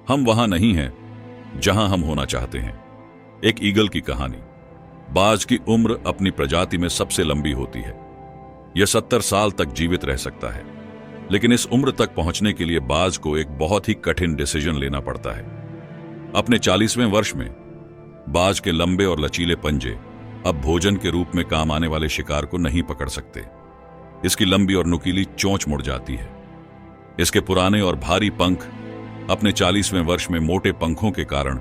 हम वहां नहीं हैं जहां हम होना चाहते हैं। एक ईगल की कहानी। बाज की उम्र अपनी प्रजाति में सबसे लंबी होती है। यह 70 साल तक जीवित रह सकता है, लेकिन इस उम्र तक पहुंचने के लिए बाज को एक बहुत ही कठिन डिसीजन लेना पड़ता है। अपने 40वें वर्ष में बाज के लंबे और लचीले पंजे अब भोजन के रूप में काम आने वाले शिकार को नहीं पकड़ सकते। इसकी लंबी और नुकीली चोंच मुड़ जाती है। इसके पुराने और भारी पंख अपने 40वें वर्ष में मोटे पंखों के कारण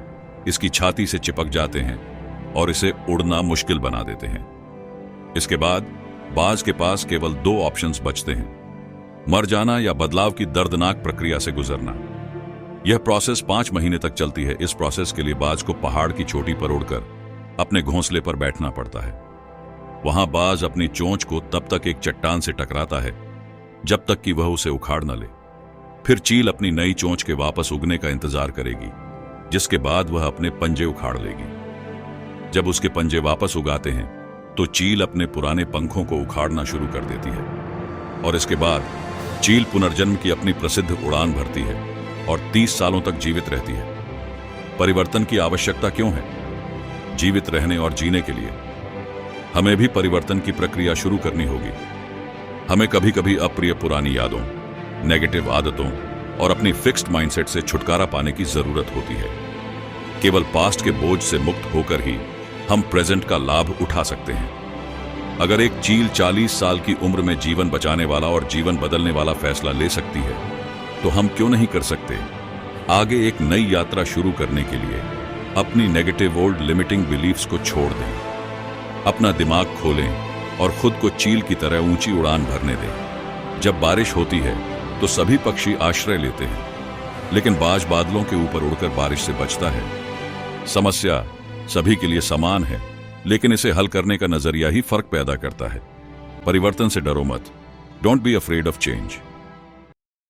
इसकी छाती से चिपक जाते हैं और इसे उड़ना मुश्किल बना देते हैं। इसके बाद बाज के पास केवल 2 ऑप्शंस बचते हैं, मर जाना या बदलाव की दर्दनाक प्रक्रिया से गुजरना। यह प्रोसेस 5 महीने तक चलती है। इस प्रोसेस के लिए बाज को पहाड़ की चोटी पर उड़कर अपने घोंसले पर बैठना पड़ता है। वहां बाज अपनी चोंच को तब तक एक चट्टान से टकराता है जब तक कि वह उसे उखाड़ न ले। फिर चील अपनी नई चोंच के वापस उगने का इंतजार करेगी, जिसके बाद वह अपने पंजे उखाड़ लेगी। जब उसके पंजे वापस उगाते हैं तो चील अपने पुराने पंखों को उखाड़ना शुरू कर देती है और इसके बाद चील पुनर्जन्म की अपनी प्रसिद्ध उड़ान भरती है और 30 सालों तक जीवित रहती है। परिवर्तन की आवश्यकता क्यों है? जीवित रहने और जीने के लिए हमें भी परिवर्तन की प्रक्रिया शुरू करनी होगी। हमें कभी कभी अप्रिय पुरानी यादों, नेगेटिव आदतों और अपनी फिक्स्ड माइंडसेट से छुटकारा पाने की जरूरत होती है। केवल पास्ट के बोझ से मुक्त होकर ही हम प्रेजेंट का लाभ उठा सकते हैं। अगर एक चील 40 साल की उम्र में जीवन बचाने वाला और जीवन बदलने वाला फैसला ले सकती है, तो हम क्यों नहीं कर सकते? आगे एक नई यात्रा शुरू करने के लिए अपनी नेगेटिव ओल्ड लिमिटिंग बिलीफ्स को छोड़ दें, अपना दिमाग खोलें और खुद को चील की तरह ऊंची उड़ान भरने दें। जब बारिश होती है तो सभी पक्षी आश्रय लेते हैं, लेकिन बाज बादलों के ऊपर उड़कर बारिश से बचता है। समस्या सभी के लिए समान है, लेकिन इसे हल करने का नजरिया ही फर्क पैदा करता है। परिवर्तन से डरो मत। Don't be afraid of change.